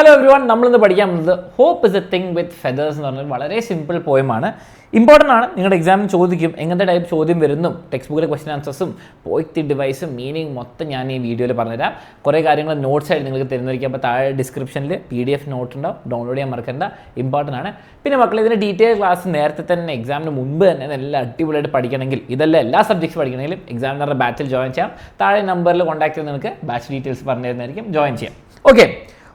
Hello every one, നമ്മളിന്ന് പഠിക്കാൻ പോകുന്നത് hope is a thing with feathers എന്ന് പറഞ്ഞാൽ വളരെ സിമ്പിൾ പോയമാണ്. ഇമ്പോർട്ടൻ്റ് ആണ്. നിങ്ങളുടെ എക്സാമിന് ചോദിക്കും എങ്ങനത്തെ ടൈപ്പ് ചോദ്യം വരുന്നു, ടെക്സ്റ്റ് ബുക്കിലെ ക്വസ്റ്റൻ ആൻസേഴ്സും പോയിത്തി ഡിവൈസും മീനിങ് മൊത്തം ഞാൻ ഈ വീഡിയോയിൽ പറഞ്ഞുതരാം. കുറേ കാര്യങ്ങൾ നോട്ട്സ് ആയിട്ട് നിങ്ങൾക്ക് തരുന്നതായിരിക്കും. അപ്പോൾ താഴെ ഡിസ്ക്രിപ്ഷനിൽ PDF നോട്ട് ഉണ്ടാവും, ഡൗൺലോഡ് ചെയ്യാൻ മറക്കണ്ട, ഇമ്പോർട്ടൻ്റ് ആണ്. പിന്നെ മക്കളെ, ഇതിൻ്റെ ഡീറ്റെയിൽ ക്ലാസ് നേരത്തെ തന്നെ എക്സാമിന് മുമ്പ് തന്നെ നല്ല അടിപൊളിയായിട്ട് പഠിക്കണമെങ്കിൽ, ഇതെല്ലാം എല്ലാ സബ്ജക്ട്സ് പഠിക്കണമെങ്കിലും എക്സാമിനറുടെ ബാച്ചിൽ ജോയിൻ ചെയ്യാം. താഴെ നമ്പറിൽ കോൺടാക്ട് ചെയ്ത് നിങ്ങൾക്ക് ബാച്ച് ഡീറ്റെയിൽസ് പറഞ്ഞു തരുന്നതായിരിക്കും, ജോയിൻ ചെയ്യാം. Okay,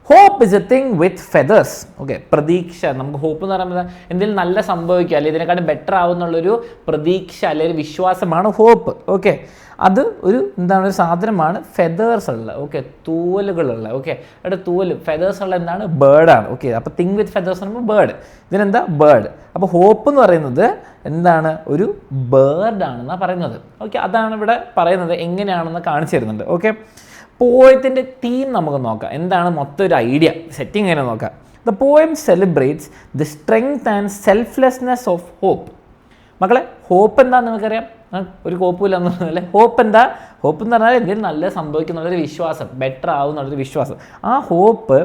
hope is a thing with feathers. Okay, പ്രതീക്ഷ. നമുക്ക് ഹോപ്പ് എന്ന് പറയുന്നത് എന്തെങ്കിലും നല്ല സംഭവിക്കുക അല്ലെങ്കിൽ ഇതിനെക്കാട്ടും ബെറ്റർ ആവുന്നുള്ളൊരു പ്രതീക്ഷ അല്ലെങ്കിൽ വിശ്വാസമാണ് ഹോപ്പ്. ഓക്കെ, അത് ഒരു ഒരു സാധനമാണ് ഫെദേഴ്സ് ഉള്ള. ഓക്കെ, തൂവലുകളുള്ള. ഓക്കെ, അവിടെ തൂവൽ ഫെദേഴ്സ് ഉള്ള എന്താണ്? ബേർഡാണ്. ഓക്കെ, അപ്പോൾ തിങ് വിത്ത് ഫെദേഴ്സ് എന്ന് പറയുമ്പോൾ ബേർഡ്. ഇതിനെന്താ? ബേർഡ്. അപ്പോൾ ഹോപ്പ് എന്ന് പറയുന്നത് എന്താണ്? ഒരു ബേർഡാണെന്നാണ് പറയുന്നത്. ഓക്കെ, അതാണ് ഇവിടെ പറയുന്നത്. എങ്ങനെയാണെന്ന് കാണിച്ചു തരുന്നുണ്ട്. ഓക്കെ, പോയത്തിൻ്റെ തീം നമുക്ക് നോക്കാം. എന്താണ് മൊത്തം ഒരു ഐഡിയ സെറ്റിംഗ് എങ്ങനെ നോക്കാം. The poem celebrates the strength and selflessness of hope. മക്കളെ, ഹോപ്പ് എന്താണെന്ന് നിങ്ങൾക്കറിയാം. ഒരു കോപ്പുമില്ല എന്ന് പറഞ്ഞാൽ ഹോപ്പ് എന്താ? ഹോപ്പ് എന്ന് പറഞ്ഞാൽ എന്തെങ്കിലും നല്ല സംഭവിക്കുന്നുള്ളൊരു വിശ്വാസം, ബെറ്റർ ആവുന്നുള്ളൊരു വിശ്വാസം. ആ ഹോപ്പ്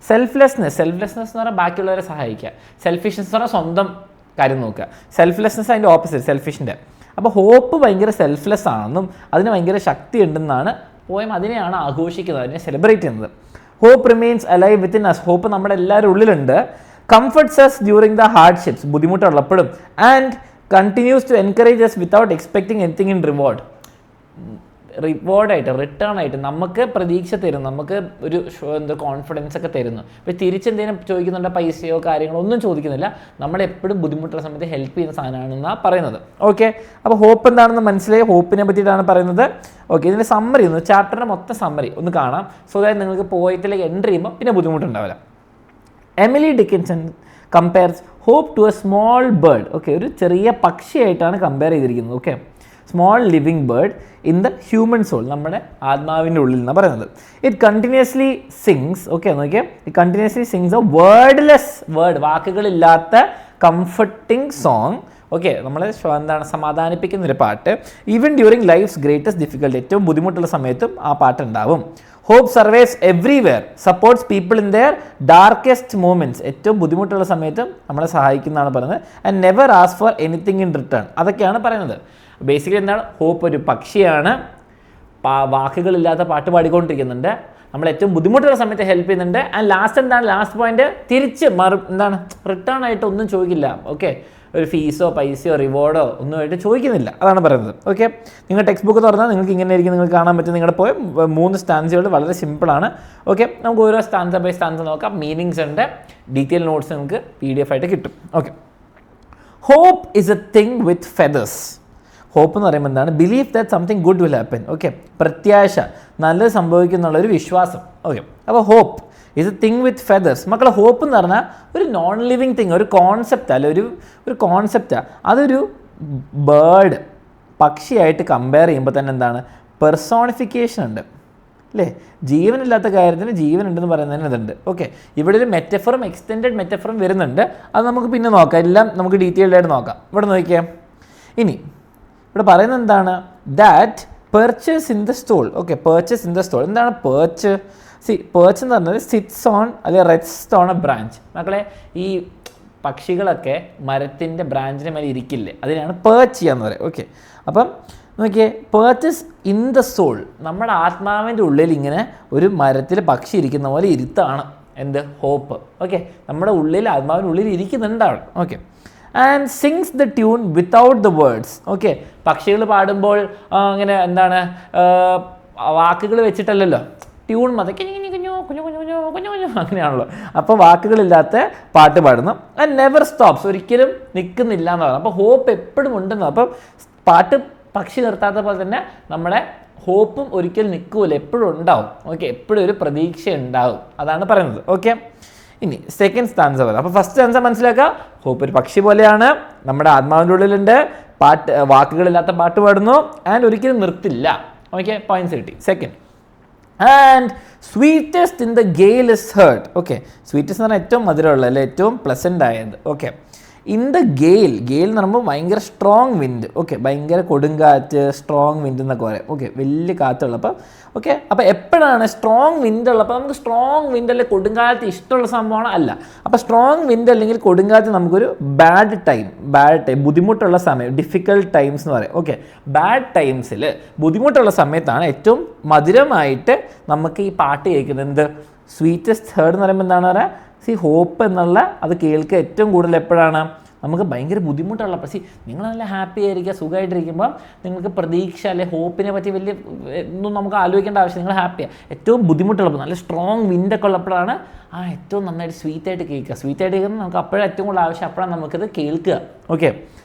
സെൽഫ്ലെസ്നെസ് എന്ന് പറഞ്ഞാൽ ബാക്കിയുള്ളവരെ സഹായിക്കുക. സെൽഫിഷ്നെസ് എന്ന് പറഞ്ഞാൽ സ്വന്തം കാര്യം നോക്കുക. സെൽഫ്ലെസ്നെസ് അതിൻ്റെ ഓപ്പോസിറ്റ്, സെൽഫിഷിൻ്റെ. അപ്പോൾ ഹോപ്പ് ഭയങ്കര സെൽഫ്ലെസ് ആണെന്നും അതിന് ഭയങ്കര ശക്തി ഉണ്ടെന്നാണ് പോയം. അതിനെയാണ് ആഘോഷിക്കുന്നത്, അതിനെ സെലിബ്രേറ്റ് ചെയ്യുന്നത്. Hope remains alive within us. Hope നമ്മുടെ എല്ലാവരും ഉള്ളിലുണ്ട്. Comforts us during the hardships, ബുദ്ധിമുട്ടുള്ളപ്പോഴും. And continues to encourage us without expecting anything in റിവാർഡായിട്ട്, റിട്ടേൺ ആയിട്ട് നമുക്ക് പ്രതീക്ഷ തരും, നമുക്ക് ഒരു കോൺഫിഡൻസ് ഒക്കെ തരുന്നു. ഇപ്പോൾ തിരിച്ചെന്തെങ്കിലും ചോദിക്കുന്നുണ്ടോ, പൈസയോ കാര്യങ്ങളോ ഒന്നും ചോദിക്കുന്നില്ല. നമ്മളെപ്പോഴും ബുദ്ധിമുട്ടുള്ള സമയത്ത് ഹെൽപ്പ് ചെയ്യുന്ന സാധനമാണെന്നാണ് പറയുന്നത്. ഓക്കെ, അപ്പോൾ ഹോപ്പ് എന്താണെന്ന് മനസ്സിലായി. ഹോപ്പിനെ പറ്റിയിട്ടാണ് പറയുന്നത്. ഓക്കെ, ഇതിൻ്റെ സമ്മറി ഒന്ന്, ചാപ്റ്ററിൻ്റെ മൊത്തം സമ്മറി ഒന്ന് കാണാം. സോ ദാറ്റ് നിങ്ങൾക്ക് പോയത്തിലേക്ക് എൻ്റർ ചെയ്യുമ്പോൾ പിന്നെ ബുദ്ധിമുട്ടുണ്ടാവില്ല. Emily Dickinson compares hope to a small bird. Okay, ഒരു ചെറിയ പക്ഷിയായിട്ടാണ് കമ്പയർ ചെയ്തിരിക്കുന്നത്. Okay, small living bird in the human soul, നമ്മുടെ ആത്മാവിൻ്റെ ഉള്ളിൽ എന്നാണ് പറയുന്നത്. It continuously sings. ഓക്കെ, നോക്കിയേ, it continuously sings a wordless word, വാക്കുകളില്ലാത്ത കംഫർട്ടിങ് സോങ്. ഓക്കെ, നമ്മളെ സമാധാനിപ്പിക്കുന്നൊരു പാട്ട്. Even during life's greatest difficulty, ഏറ്റവും ബുദ്ധിമുട്ടുള്ള സമയത്തും ആ പാട്ടുണ്ടാവും. Hope survives everywhere, supports people in their darkest moments, ഏറ്റവും ബുദ്ധിമുട്ടുള്ള സമയത്തും നമ്മളെ സഹായിക്കുന്നതാണ് പറയുന്നത്. And never ask for anything in return, അതൊക്കെയാണ് പറയുന്നത്. ബേസിക്കലി എന്താണ്? ഹോപ്പ് ഒരു പക്ഷിയാണ്, വാക്കുകളില്ലാത്ത പാട്ട് പാടിക്കൊണ്ടിരിക്കുന്നുണ്ട്, നമ്മൾ ഏറ്റവും ബുദ്ധിമുട്ടുള്ള സമയത്ത് ഹെൽപ്പ് ചെയ്യുന്നുണ്ട്. ആൻഡ് ലാസ്റ്റ് എന്താണ്? ലാസ്റ്റ് പോയിന്റ്, തിരിച്ച് റിട്ടേൺ ആയിട്ട് ഒന്നും ചോദിക്കില്ല. ഓക്കെ, ഒരു ഫീസോ പൈസയോ റിവാർഡോ ഒന്നുമായിട്ട് ചോദിക്കുന്നില്ല, അതാണ് പറയുന്നത്. ഓക്കെ, നിങ്ങൾ ടെക്സ്റ്റ് ബുക്ക് തുറന്നാൽ നിങ്ങൾക്ക് ഇങ്ങനെ ആയിരിക്കും നിങ്ങൾക്ക് കാണാൻ പറ്റും. നിങ്ങളുടെ പോയി 3 സ്റ്റാൻസുകൾ വളരെ സിമ്പിളാണ്. ഓക്കെ, നമുക്ക് ഓരോ സ്റ്റാൻസ ബൈ സ്റ്റാൻസ നോക്കാം. മീനിങ്സ് ഉണ്ട്, ഡീറ്റെയിൽ നോട്ട്സ് നിങ്ങൾക്ക് PDF ആയിട്ട് കിട്ടും. Okay, hope is a thing with feathers. Hope എന്ന് പറയുമ്പോൾ എന്താണ്? Believe that something good will happen. Okay, പ്രത്യാശ, നല്ലത് സംഭവിക്കുന്നുള്ളൊരു വിശ്വാസം. ഓക്കെ, അപ്പോൾ hope is a thing with feathers. മക്കളെ, ഹോപ്പ് എന്ന് പറഞ്ഞാൽ ഒരു നോൺ ലിവിങ് തിങ്, ഒരു കോൺസെപ്റ്റ് അല്ല, ഒരു കോൺസെപ്റ്റാണ്. അതൊരു ബേർഡ്, പക്ഷിയായിട്ട് കമ്പയർ ചെയ്യുമ്പോൾ തന്നെ എന്താണ്? പെർസോണിഫിക്കേഷൻ ഉണ്ട് അല്ലേ? ജീവനില്ലാത്ത കാര്യത്തിന് ജീവനുണ്ടെന്ന് പറയുന്നതിന് ഇതുണ്ട്. ഓക്കെ, ഇവിടെ ഒരു മെറ്റഫറും എക്സ്റ്റെൻഡഡ് മെറ്റഫറും വരുന്നുണ്ട്. അത് നമുക്ക് പിന്നെ നോക്കാം, എല്ലാം നമുക്ക് ഡീറ്റെയിൽഡ് ആയിട്ട് നോക്കാം. ഇവിടെ നോക്കിയാൽ ഇനി ഇവിടെ പറയുന്നത് എന്താണ്? That perches in the soul. Okay, perches in the soul. എന്താണ് പേർച്ച്? പേർച്ച് എന്ന് പറഞ്ഞാൽ സിറ്റ്സ് ഓൺ അല്ലെങ്കിൽ റെസ്റ്റ് ഓൺ എ ബ്രാഞ്ച്. മക്കളെ, ഈ പക്ഷികളൊക്കെ മരത്തിൻ്റെ ബ്രാഞ്ചിന് മേലെ ഇരിക്കില്ലേ, അതിനാണ് പേർച്ച് ചെയ്യാന്ന് പറയുക. ഓക്കെ, അപ്പം നോക്കിയേ, പേർച്ചസ് ഇൻ ദ സോൾ, നമ്മുടെ ആത്മാവിൻ്റെ ഉള്ളിൽ ഇങ്ങനെ ഒരു മരത്തിൽ പക്ഷി ഇരിക്കുന്ന പോലെ ഇരുത്താണ് എന്ത്? ഹോപ്പ്. ഓക്കെ, നമ്മുടെ ഉള്ളിൽ, ആത്മാവിൻ്റെ ഉള്ളിൽ ഇരിക്കുന്നുണ്ടാവും. Okay, and sings the tune without the words. Okay, പക്ഷികൾ പാടുമ്പോൾ അങ്ങനെ എന്താണ്, വാക്കുകൾ വെച്ചിട്ടല്ലല്ലോ, ട്യൂൺ മതി, അങ്ങനെയാണല്ലോ. അപ്പോൾ വാക്കുകളില്ലാത്ത പാട്ട് പാടുന്നു. ആൻഡ് നെവർ സ്റ്റോപ്സ്, ഒരിക്കലും നിൽക്കുന്നില്ല എന്ന് പറഞ്ഞു. അപ്പോൾ ഹോപ്പ് എപ്പോഴും ഉണ്ടെന്ന്. അപ്പം പാട്ട് പക്ഷി നിർത്താത്ത പോലെ തന്നെ നമ്മുടെ ഹോപ്പും ഒരിക്കലും നിൽക്കൂല, എപ്പോഴും ഉണ്ടാവും. ഓക്കെ, എപ്പോഴും ഒരു പ്രതീക്ഷ ഉണ്ടാവും, അതാണ് പറയുന്നത്. ഓക്കെ, ഇനി സെക്കൻഡ് സ്റ്റാൻസ പറയാം. അപ്പോൾ ഫസ്റ്റ് സ്റ്റാൻസ മനസ്സിലാക്കുക, ഹോപ്പ് ഒരു പക്ഷി പോലെയാണ്, നമ്മുടെ ആത്മാവിൻ്റെ ഉള്ളിലുണ്ട്, വാക്കുകളില്ലാത്ത പാട്ട് പാടുന്നു, ആൻഡ് ഒരിക്കലും നിർത്തില്ല. ഓക്കെ, പോയിന്റ്സ് കിട്ടി. Second, and sweetest in the gale is heard. Okay, sweetest എന്ന് പറഞ്ഞാൽ ഏറ്റവും മധുരമുള്ള അല്ലെ, ഏറ്റവും പ്ലസൻ്റ് ആയത്. ഓക്കെ, ഇൻ ദ ഗെയിൽ എന്ന് പറയുമ്പോൾ ഭയങ്കര സ്ട്രോങ് വിൻഡ്, ഓക്കെ, ഭയങ്കര കൊടുങ്കാറ്റ്, സ്ട്രോങ് വിൻഡ് എന്നൊക്കെ പറയാം, ഓക്കെ, വലിയ കാറ്റുള്ളപ്പോൾ, ഓക്കെ. അപ്പോൾ എപ്പോഴാണ് സ്ട്രോങ് വിൻഡ് ഉള്ളപ്പോൾ നമുക്ക് സ്ട്രോങ് വിൻഡ് അല്ലെങ്കിൽ കൊടുങ്കാറ്റ് ഇഷ്ടമുള്ള സംഭവമാണ് അല്ല. അപ്പോൾ സ്ട്രോങ് വിൻഡ് അല്ലെങ്കിൽ കൊടുങ്കാറ്റ് നമുക്കൊരു ബാഡ് ടൈം ബുദ്ധിമുട്ടുള്ള സമയം, ഡിഫിക്കൽട്ട് ടൈംസ് എന്ന് പറയും, ഓക്കെ. ബാഡ് ടൈംസിൽ ബുദ്ധിമുട്ടുള്ള സമയത്താണ് ഏറ്റവും മധുരമായിട്ട് നമുക്ക് ഈ പാട്ട് കേൾക്കുന്നത്. എന്ത് സ്വീറ്റസ്റ്റ് ഹേർഡ് എന്ന് പറയുമ്പോൾ എന്താണ് പറയുക, ഹോപ്പ് എന്നുള്ള അത് കേൾക്കുക ഏറ്റവും കൂടുതൽ എപ്പോഴാണ് നമുക്ക് ഭയങ്കര ബുദ്ധിമുട്ടുള്ള. നിങ്ങൾ നല്ല ഹാപ്പി ആയിരിക്കുക, സുഖമായിട്ടിരിക്കുമ്പോൾ നിങ്ങൾക്ക് പ്രതീക്ഷ അല്ലെ ഹോപ്പിനെ പറ്റി വലിയ ഒന്നും നമുക്ക് ആലോചിക്കേണ്ട ആവശ്യം, നിങ്ങൾ ഹാപ്പിയാണ്. ഏറ്റവും ബുദ്ധിമുട്ടുള്ളപ്പോൾ നല്ല സ്ട്രോങ് വിൻഡൊക്കെ ഉള്ളപ്പോഴാണ് ഏറ്റവും നന്നായിട്ട് സ്വീറ്റായിട്ട് കേൾക്കുന്നത് നമുക്ക് അപ്പോഴാണ് ഏറ്റവും കൂടുതൽ ആവശ്യം, അപ്പോഴാണ് നമുക്കത് കേൾക്കുക, okay.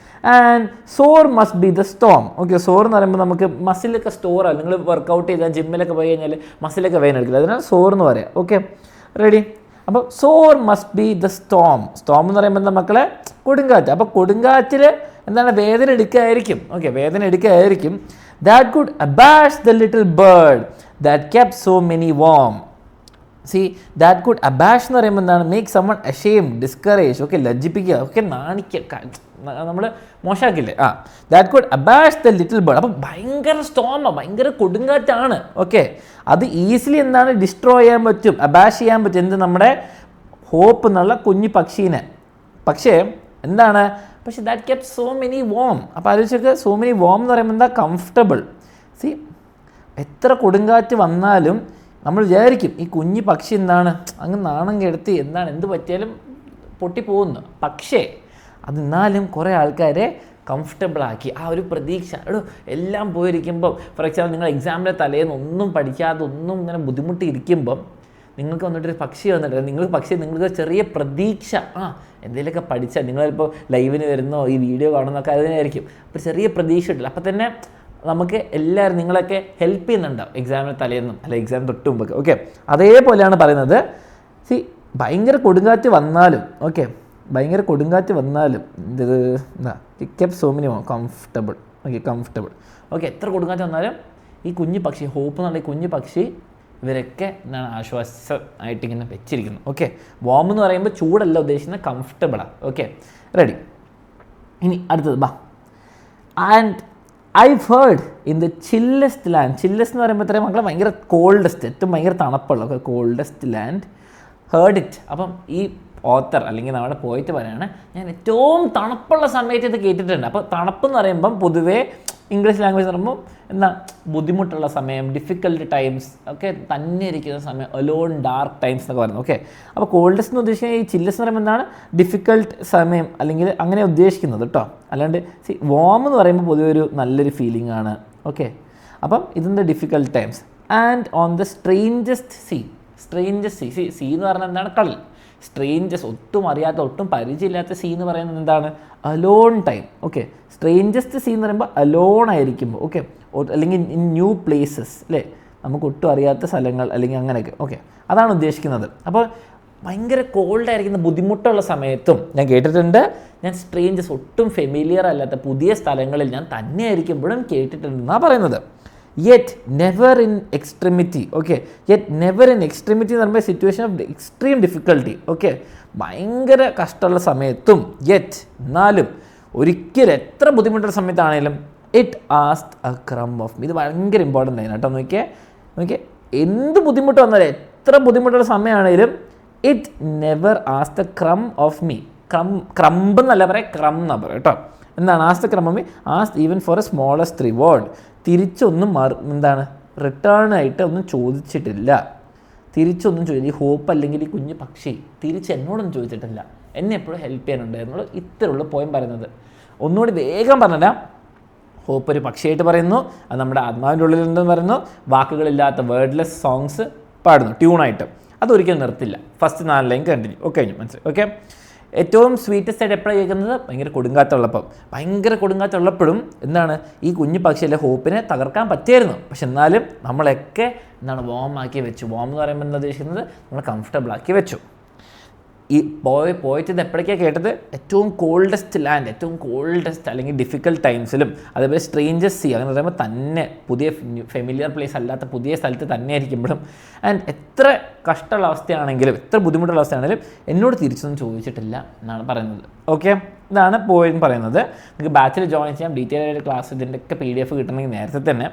And sore must be the storm, okay. Sore എന്ന് പറയുമ്പോൾ നമുക്ക് മസിലൊക്കെ സ്റ്റോറാണ്, നിങ്ങൾ വർക്കൗട്ട് ചെയ്താൽ ജിമ്മിലൊക്കെ പോയി കഴിഞ്ഞാൽ മസിലൊക്കെ വേദന അതിനാണ് സോർ എന്ന് പറയാം, ഓക്കെ. റെഡി? അപ്പോൾ സോർ മസ്റ്റ് ബി ദ സ്റ്റോം എന്ന് പറയുമ്പോൾ എന്താ മക്കളെ, കൊടുങ്കാറ്റ്. അപ്പോൾ കൊടുങ്കാറ്റിൽ എന്താണ് വേദന എടുക്കുകയായിരിക്കും, ഓക്കെ, വേദന എടുക്കുകയായിരിക്കും. That could abash the little bird that kept so many warm. That could abash എന്ന് പറയുമ്പോൾ എന്താണ്, make someone ashamed, discourage, okay, ലജ്ജിപ്പിക്കുക, ഓക്കെ, നാണിക്കുക, നമ്മൾ മോശമാക്കില്ലേ. That could abash the little bird. അപ്പം ഭയങ്കര സ്റ്റോമാണ്, ഭയങ്കര കൊടുങ്കാറ്റാണ്, ഓക്കെ. അത് ഈസിലി എന്താണ് ഡിസ്ട്രോയ് ചെയ്യാൻ പറ്റും, അബാഷ് ചെയ്യാൻ പറ്റും, എന്ത് നമ്മുടെ ഹോപ്പ് എന്നുള്ള കുഞ്ഞു പക്ഷീനെ. പക്ഷേ എന്താണ്, പക്ഷേ that kept so many warm. അപ്പോൾ ആലോചിച്ചൊക്കെ, സോ മെനി വോം എന്ന് പറയുമ്പോൾ എന്താ, കംഫർട്ടബിൾ. എത്ര കൊടുങ്കാറ്റ് വന്നാലും നമ്മൾ വിചാരിക്കും ഈ കുഞ്ഞു പക്ഷി എന്താണ് അങ്ങ് നാണം കെടുത്തി എന്താണ് എന്ത് പറ്റിയാലും പൊട്ടിപ്പോകുന്നു. പക്ഷേ അതെന്നാലും കുറേ ആൾക്കാരെ കംഫർട്ടബിളാക്കി, ആ ഒരു പ്രതീക്ഷ. എല്ലാം പോയിരിക്കുമ്പോൾ, ഫോർ എക്സാമ്പിൾ നിങ്ങൾ എക്സാമിൻ്റെ തലേന്ന് ഒന്നും പഠിക്കാതെ ഒന്നും ഇങ്ങനെ ബുദ്ധിമുട്ടിയിരിക്കുമ്പം നിങ്ങൾക്ക് വന്നിട്ടൊരു പക്ഷി വന്നിട്ട് നിങ്ങൾക്ക് ചെറിയ പ്രതീക്ഷ, എന്തെങ്കിലുമൊക്കെ പഠിച്ചാൽ നിങ്ങളിപ്പോൾ ലൈവിന് വരുന്നോ ഈ വീഡിയോ കാണുന്നൊക്കെ അതിനായിരിക്കും, അപ്പോൾ ചെറിയ പ്രതീക്ഷ ഇട്ടില്ല. അപ്പോൾ തന്നെ നമുക്ക് എല്ലാവരും നിങ്ങളൊക്കെ ഹെൽപ്പ് ചെയ്യുന്നുണ്ടാവും എക്സാമിന് തലേന്നും അല്ല എക്സാം തൊട്ട് മുമ്പൊക്കെ, ഓക്കെ. അതേപോലെയാണ് പറയുന്നത്. ഭയങ്കര കൊടുങ്കാറ്റ് വന്നാലും, ഓക്കെ, ഭയങ്കര കൊടുങ്കാറ്റ് വന്നാലും ഇത് kept so many comfortable, okay. എത്ര കൊടുങ്കാറ്റ് വന്നാലും ഈ കുഞ്ഞു പക്ഷി, ഹോപ്പ് എന്നുള്ള ഈ കുഞ്ഞു പക്ഷി ഇവരൊക്കെ എന്താണ് ആശ്വാസമായിട്ടിങ്ങനെ വെച്ചിരിക്കുന്നു, ഓക്കെ. വാം എന്ന് പറയുമ്പോൾ ചൂടല്ല ഉദ്ദേശിക്കുന്നത്, കംഫർട്ടബിളാണ്, ഓക്കെ. റെഡി? ഇനി അടുത്തത് and I've heard in the chillest land, ചില്ലസ്റ്റ് എന്ന് പറയുമ്പോൾ ഇത്രയും മക്കളെ ഭയങ്കര കോൾഡസ്റ്റ്, ഏറ്റവും ഭയങ്കര തണുപ്പുള്ള കോൾഡസ്റ്റ് ലാൻഡ്, ഹേർഡ് ഇറ്റ്. അപ്പം ഈ ഓത്തർ അല്ലെങ്കിൽ നമ്മുടെ പോയിട്ട് പറയുകയാണ്, ഞാൻ ഏറ്റവും തണുപ്പുള്ള സമയത്ത് ഇത് കേട്ടിട്ടുണ്ട്. അപ്പോൾ തണുപ്പെന്ന് പറയുമ്പം പൊതുവേ ഇംഗ്ലീഷ് ലാംഗ്വേജ് എന്ന് പറയുമ്പോൾ എന്താ ബുദ്ധിമുട്ടുള്ള സമയം, ഡിഫിക്കൽട്ട് ടൈംസ്, ഒക്കെ തന്നെ ഇരിക്കുന്ന സമയം, അലോൺ ഡാർക്ക് ടൈംസ് എന്നൊക്കെ പറയുന്നത്, ഓക്കെ. അപ്പോൾ കോൾഡസ്റ്റ് എന്ന് ഉദ്ദേശിക്കുന്നത് ഈ ചില്ലസ് എന്ന് പറയുമ്പോൾ എന്താണ് ഡിഫിക്കൽട്ട് സമയം അല്ലെങ്കിൽ അങ്ങനെ ഉദ്ദേശിക്കുന്നത് കേട്ടോ. അല്ലാണ്ട് വാം എന്ന് പറയുമ്പോൾ പൊതുവെ ഒരു നല്ലൊരു ഫീലിംഗ് ആണ്, ഓക്കെ. അപ്പം ഇതിൻ്റെ difficult times. And on the strangest sea എന്ന് പറഞ്ഞാൽ എന്താണ്, കടൽ. സ്ട്രേഞ്ചസ്, ഒട്ടും അറിയാത്ത ഒട്ടും പരിചയമില്ലാത്ത സീ എന്ന് പറയുന്നത് എന്താണ്, alone time, okay. Strangest sea എന്ന് പറയുമ്പോൾ അലോൺ ആയിരിക്കുമ്പോൾ, ഓക്കെ, അല്ലെങ്കിൽ ഇൻ ന്യൂ പ്ലേസസ് അല്ലേ, നമുക്ക് ഒട്ടും അറിയാത്ത സ്ഥലങ്ങൾ അല്ലെങ്കിൽ അങ്ങനെയൊക്കെ, ഓക്കെ, അതാണ് ഉദ്ദേശിക്കുന്നത്. അപ്പോൾ ഭയങ്കര കോൾഡായിരിക്കുന്ന ബുദ്ധിമുട്ടുള്ള സമയത്തും ഞാൻ കേട്ടിട്ടുണ്ട്, ഞാൻ സ്ട്രേഞ്ചസ് ഒട്ടും ഫെമിലിയർ അല്ലാത്ത പുതിയ സ്ഥലങ്ങളിൽ ഞാൻ തന്നെ ആയിരിക്കുമ്പോഴും കേട്ടിട്ടുണ്ടെന്നാണ് പറയുന്നത്. Yet never in extremity, okay. Yet never in extremity എന്ന് പറയുമ്പോൾ situation of extreme difficulty, okay, ഭയങ്കര കഷ്ടമുള്ള സമയത്തും യെറ്റ് എന്നാലും ഒരിക്കലും എത്ര ബുദ്ധിമുട്ടുള്ള സമയത്താണെങ്കിലും it asked a crumb of me. ഇത് ഭയങ്കര ഇമ്പോർട്ടൻ്റ് ആണ് കേട്ടോ. നോക്കിയേ എന്ത് ബുദ്ധിമുട്ട് വന്നാലും എത്ര ബുദ്ധിമുട്ടുള്ള സമയമാണെങ്കിലും it never asked a crumb of me. Crumb എന്നല്ല പറയാം, ക്രം എന്നാണ് പറയാം കേട്ടോ. എന്താണ് asked a crumb of me, asked even for a smallest reward. തിരിച്ചൊന്നും എന്താണ് റിട്ടേൺ ആയിട്ട് ഒന്നും ചോദിച്ചിട്ടില്ല, തിരിച്ചൊന്നും ചോദിച്ചില്ല. ഈ ഹോപ്പ് അല്ലെങ്കിൽ ഈ കുഞ്ഞു പക്ഷി തിരിച്ച് എന്നോടൊന്നും ചോദിച്ചിട്ടില്ല, എന്നെ എപ്പോഴും ഹെൽപ്പ് ചെയ്യാനുണ്ടായിരുന്നുള്ളൂ. ഇത്രയുള്ള പോയം പറയുന്നത്. ഒന്നുകൂടി വേഗം പറഞ്ഞുതരാം. ഹോപ്പ് ഒരു പക്ഷിയായിട്ട് പറയുന്നു, അത് നമ്മുടെ ആത്മാവിൻ്റെ ഉള്ളിലുണ്ടെന്ന് പറയുന്നു, വാക്കുകളില്ലാത്ത വേർഡ്ലെസ് സോങ്സ് പാടുന്നു ട്യൂണായിട്ട്. അതൊരിക്കലും നിർത്തില്ല. ഫസ്റ്റ് 4 ലൈൻ കണ്ടിന്യൂ, ഓക്കെ, കഴിഞ്ഞു, മനസ്സിലായി, ഓക്കെ. ഏറ്റവും സ്വീറ്റസ്റ്റ് ആയിട്ട് എപ്പോഴാണ് കേൾക്കുന്നത്, ഭയങ്കര കൊടുങ്കാറ്റുള്ളപ്പം. ഭയങ്കര കൊടുങ്കാറ്റുള്ളപ്പോഴും എന്താണ് ഈ കുഞ്ഞു പക്ഷിയിലെ ഹോപ്പിനെ തകർക്കാൻ പറ്റിയായിരുന്നു. പക്ഷെ എന്നാലും നമ്മളൊക്കെ എന്താണ് വാം ആക്കി വെച്ചു. വാം എന്ന് പറയുമ്പോൾ എന്താ ഉദ്ദേശിക്കുന്നത്, നമ്മൾ കംഫർട്ടബിൾ ആക്കി വെച്ചു. ഈ പോയിട്ട് ഇത് എപ്പോഴൊക്കെയാണ് കേട്ടത്, ഏറ്റവും കോൾഡസ്റ്റ് ലാൻഡ്, ഏറ്റവും കോൾഡസ്റ്റ് അല്ലെങ്കിൽ ഡിഫിക്കൽട്ട് ടൈംസിലും, അതേപോലെ സ്ട്രേഞ്ചസ്റ്റ് സീ അങ്ങനെ പറയുമ്പോൾ തന്നെ പുതിയ ഫെമിലിയർ പ്ലേസ് അല്ലാത്ത പുതിയ സ്ഥലത്ത് തന്നെ ആയിരിക്കുമ്പോഴും, ആൻഡ് എത്ര കഷ്ടമുള്ള അവസ്ഥയാണെങ്കിലും എത്ര ബുദ്ധിമുട്ടുള്ള അവസ്ഥയാണെങ്കിലും എന്നോട് തിരിച്ചൊന്നും ചോദിച്ചിട്ടില്ല എന്നാണ് പറയുന്നത്, ഓക്കെ. ഇതാണ് പോയിന്റ് പറയുന്നത്. നിങ്ങൾക്ക് ബാച്ചിൽ ജോയിൻ ചെയ്യാം, ഡീറ്റെയിൽ ആയിട്ട് ക്ലാസ് ഇതിൻ്റെയൊക്കെ PDF കിട്ടണമെങ്കിൽ നേരത്തെ തന്നെ.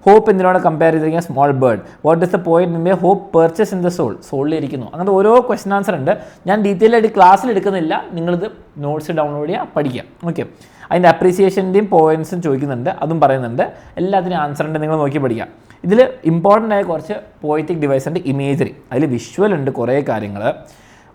ഹോപ്പ് എന്തിനോട് കമ്പയർ ചെയ്തിരിക്കുക? Small bird. What is the point may hope perches in the സോളിലിരിക്കുന്നു. അങ്ങനത്തെ ഓരോ ക്വസ്റ്റൻ ആൻസർ ഉണ്ട്. ഞാൻ ഡീറ്റെയിൽ ആയിട്ട് ക്ലാസ്സിൽ എടുക്കുന്നില്ല, നിങ്ങളിത് നോട്ട്സ് ഡൗൺലോഡ് ചെയ്യുക, പഠിക്കാം. ഓക്കെ, അതിൻ്റെ അപ്രീസിയേഷൻ്റെയും പോയിൻറ്റ്സും ചോദിക്കുന്നുണ്ട്, അതും പറയുന്നുണ്ട്. എല്ലാത്തിനും ആൻസർ ഉണ്ട്, നിങ്ങൾ നോക്കി പഠിക്കാം. ഇതിൽ ഇമ്പോർട്ടൻ്റ് ആയ കുറച്ച് പോയറ്റിക് ഡിവൈസ് ഉണ്ട്, ഇമേജറി. അതിൽ വിഷ്വൽ ഉണ്ട് കുറേ കാര്യങ്ങൾ.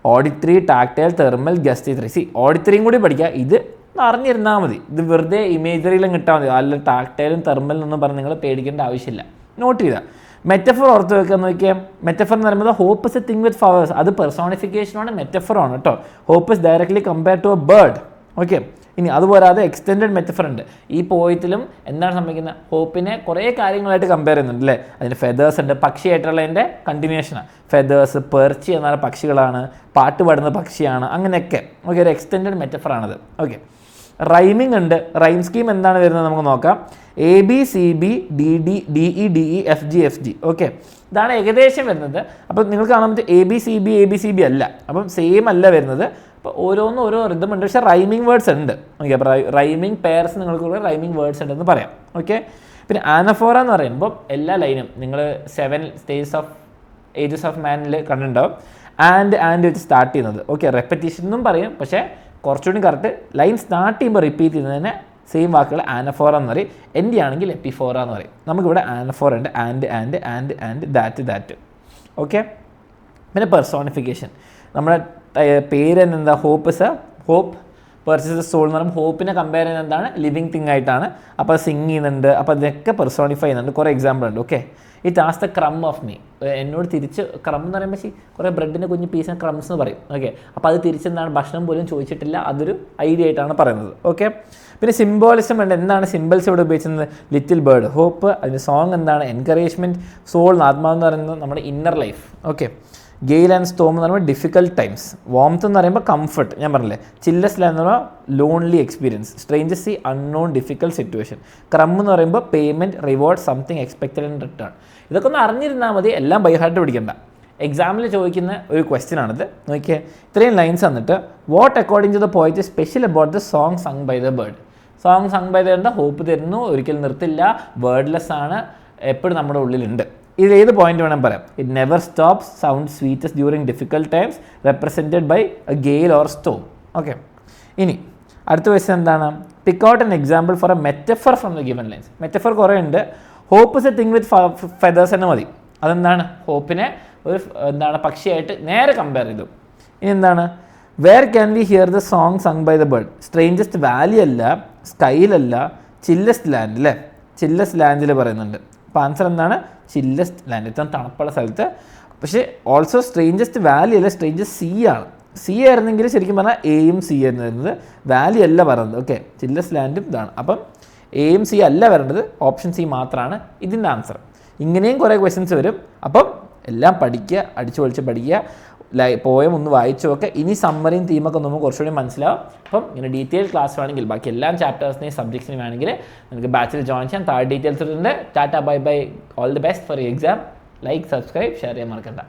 Auditory, tactile, thermal, gustatory. ഓഡിറ്ററിയും കൂടി പഠിക്കുക. ഇത് അറിഞ്ഞിരുന്നാൽ മതി, ഇത് വെറുതെ ഇമേജറിയിലും കിട്ടാൽ മതി. അല്ല ടാക്ടൈലും തെർമലും ഒന്നും പറഞ്ഞ് നിങ്ങൾ പേടിക്കേണ്ട ആവശ്യമില്ല. നോട്ട് ചെയ്താൽ മെറ്റഫർ ഓർത്ത് വെക്കുക. നോക്കിയാൽ മെറ്റഫർ എന്ന് പറയുന്നത് hope is a thing with flowers. അത് പെർസോണിഫിക്കേഷനാണ്, മെറ്റഫറാണ് കേട്ടോ. Hope is directly compare to a bird. Okay, ഇനി അതുപോരാതെ എക്സ്റ്റെൻഡഡ് മെറ്റഫർ ഉണ്ട്. ഈ പോയറ്റിലും എന്താണ് സംഭവിക്കുന്നത്? ഹോപ്പിനെ കുറേ കാര്യങ്ങളായിട്ട് കമ്പയർ ചെയ്യുന്നുണ്ട് അല്ലേ. അതിന് ഫെദേഴ്സ് ഉണ്ട്, പക്ഷിയായിട്ടുള്ളതിൻ്റെ കണ്ടിന്യൂഷനാണ്. ഫെദേഴ്സ്, പെർച്ചി എന്നാൽ പക്ഷികളാണ്, പാട്ട് പാടുന്ന പക്ഷിയാണ്, അങ്ങനെയൊക്കെ. ഓക്കെ, ഒരു എക്സ്റ്റെൻഡഡ് മെറ്റഫറാണത്. ഓക്കെ, റൈമിംഗ് ഉണ്ട്. റൈം സ്കീം എന്താണ് വരുന്നത് നമുക്ക് നോക്കാം. ABCB DE FG. ഓക്കെ, ഇതാണ് ഏകദേശം വരുന്നത്. അപ്പോൾ നിങ്ങൾക്ക് കാണാൻ പറ്റും ABCB അല്ല, അപ്പം സെയിം അല്ല വരുന്നത്. അപ്പോൾ ഓരോന്നും ഓരോ റിതം ഉണ്ട്, പക്ഷേ റൈമിംഗ് വേർഡ്സ് ഉണ്ട്. ഓക്കെ, അപ്പോൾ റൈമിംഗ് പെയർസ് നിങ്ങൾക്ക് റൈമിംഗ് വേർഡ്സ് ഉണ്ടെന്ന് പറയാം. ഓക്കെ, പിന്നെ ആനഫോറ എന്ന് പറയുമ്പോൾ എല്ലാ ലൈനും നിങ്ങൾ 7 സ്റ്റേജസ് ഓഫ് ഏജസ് ഓഫ് മാനിൽ കണ്ടിട്ടുണ്ടാവും. ആൻഡ് വെച്ച് സ്റ്റാർട്ട് ചെയ്യുന്നത്. ഓക്കെ, റെപ്പറ്റീഷൻ എന്നും പറയും, പക്ഷേ കുറച്ചുകൂടി കറക്റ്റ് ലൈൻ സ്റ്റാർട്ട് ചെയ്യുമ്പോൾ റിപ്പീറ്റ് ചെയ്യുന്നതിന് സെയിം വാക്കുകൾ ആനഫോറ എന്ന് പറയും. എൻ്റെ ആണെങ്കിൽ എപ്പിഫോറ എന്ന് പറയും. നമുക്കിവിടെ ആനഫോറ ഉണ്ട്, ആൻഡ് ദാറ്റ്. ഓക്കെ, പിന്നെ പെർസോണിഫിക്കേഷൻ. നമ്മുടെ പേര് എന്താ? ഹോപ്പ് പെർച്ചേസ് സോൾ എന്ന് പറയുമ്പോൾ ഹോപ്പിനെ കമ്പയർ ചെയ്യുന്നത് എന്താണ്? ലിവിങ് തിങ് ആയിട്ടാണ്. അപ്പോൾ സിങ് ചെയ്യുന്നുണ്ട്, അപ്പോൾ അതൊക്കെ പെർസോണിഫൈ ചെയ്യുന്നുണ്ട്. കുറേ എക്സാമ്പിൾ ഉണ്ട്. Okay, it as the crumb of me. എന്നോട് തിരിച്ച് ക്രം എന്ന് പറയുമ്പോൾ കുറേ ബ്രെഡിൻ്റെ കുഞ്ഞ് പീസിന് ക്രംസ് എന്ന് പറയും. ഓക്കെ, അപ്പോൾ അത് തിരിച്ചെന്താണ്? ഭക്ഷണം പോലും ചോദിച്ചിട്ടില്ല, അതൊരു ഐഡിയ ആയിട്ടാണ് പറയുന്നത്. ഓക്കെ, പിന്നെ സിംബോളിസം ഉണ്ട്. എന്താണ് സിംബൽസ് ഇവിടെ ഉപയോഗിക്കുന്നത്? Little bird, hope. അതിൻ്റെ സോങ് എന്താണ്? എൻകറേജ്മെൻറ്റ്. സോൾ, ആത്മാവ് എന്ന് പറയുന്നത് നമ്മുടെ inner life. Okay, gale and storm എന്ന് പറയുമ്പോൾ ഡിഫിക്കൽട്ട് ടൈംസ്. വാംത്ത് എന്ന് പറയുമ്പോൾ കംഫർട്ട്, ഞാൻ പറഞ്ഞില്ലേ. ചില്ലസ് ലാൻഡ് എന്ന് പറയുമ്പോൾ lonely experience. Strangest C unknown difficult situation. Crumb എന്ന് പറയുമ്പോൾ payment, reward, something expected and return. ഇതൊക്കെ ഒന്ന് അറിഞ്ഞിരുന്നാൽ മതി, എല്ലാം ബൈ ഹാർട്ട് പിടിക്കണ്ട. എക്സാമിൽ ചോദിക്കുന്ന ഒരു ക്വസ്റ്റ്യൻ ആണിത്. നോക്കിയേ, ഇത്രയും ലൈൻസ് വന്നിട്ട് what according to the poet special about the song sung by the bird. Song sung by the bird hope തരുന്നു, ഒരിക്കലും നിർത്തില്ല, വേർഡ്ലെസ് ആണ്, എപ്പോഴും നമ്മുടെ ഉള്ളിലുണ്ട്. ഇത് ഏത് പോയിന്റ് വേണം പറയാം? It never stops, sound sweetest during difficult times, represented by a gale or storm. Okay, ഇനി അടുത്ത ക്വസ്റ്റ്യൻ എന്താണ്? Pick out an example for a metaphor from the given lines. Metaphor കുറേ ഉണ്ട്. Hope is a thing with feathers തന്നെ മതി. അതെന്താണ്? ഹോപ്പിനെ ഒരു പക്ഷിയായിട്ട് നേരെ കമ്പയർ ചെയ്തു. ഇനി എന്താണ്? Where can we hear the song sung by the bird? Strangest valley അല്ല, സ്കൈലല്ല, ചില്ലസ്റ്റ് ലാൻഡ് അല്ലേ. ചില്ലസ്റ്റ് ലാൻഡിൽ പറയുന്നുണ്ട്. അപ്പോൾ ആൻസർ എന്താണ്? ചില്ലസ്റ്റ് ലാൻഡ്, ഏറ്റവും തണുപ്പുള്ള സ്ഥലത്ത്. പക്ഷേ ഓൾസോ സ്ട്രേഞ്ചസ്റ്റ് വാലി അല്ല, സ്ട്രേഞ്ചസ്റ്റ് സീ ആണ്. സീ ആയിരുന്നെങ്കിൽ ശരിക്കും പറഞ്ഞാൽ എയും സി ആയിരുന്നു വരുന്നത്, വാലി അല്ല പറയുന്നത്. ഓക്കെ, ചില്ലസ്റ്റ് ലാൻഡും ഇതാണ്. അപ്പം എയും സി അല്ല വരേണ്ടത്, ഓപ്ഷൻ സി മാത്രമാണ് ഇതിൻ്റെ ആൻസർ. ഇങ്ങനെയും കുറേ ക്വസ്റ്റ്യൻസ് വരും. അപ്പം എല്ലാം പഠിക്കുക, അടിച്ചു പൊളിച്ച് പഠിക്കുക. പോയം ഒന്ന് വായിച്ചു നോക്കുക. ഇനി സമ്മറിയും തീമൊക്കെ നമുക്ക് കുറച്ചുകൂടി മനസ്സിലാവും. അപ്പം ഇങ്ങനെ ഡീറ്റെയിൽ ക്ലാസ് വേണമെങ്കിൽ ബാക്കി എല്ലാ ചാപ്റ്റേഴ്സിനെയും സബ്ജക്ട്സിനും വേണമെങ്കിൽ നിങ്ങൾക്ക് ബാച്ചിൽ ജോയിൻ ചെയ്യാൻ. താഴെ ഡീറ്റെയിൽസ് ഉണ്ട്. Tata, bye bye, all the best for exam. Like, subscribe, share ചെയ്യാൻ മറക്കണ്ട.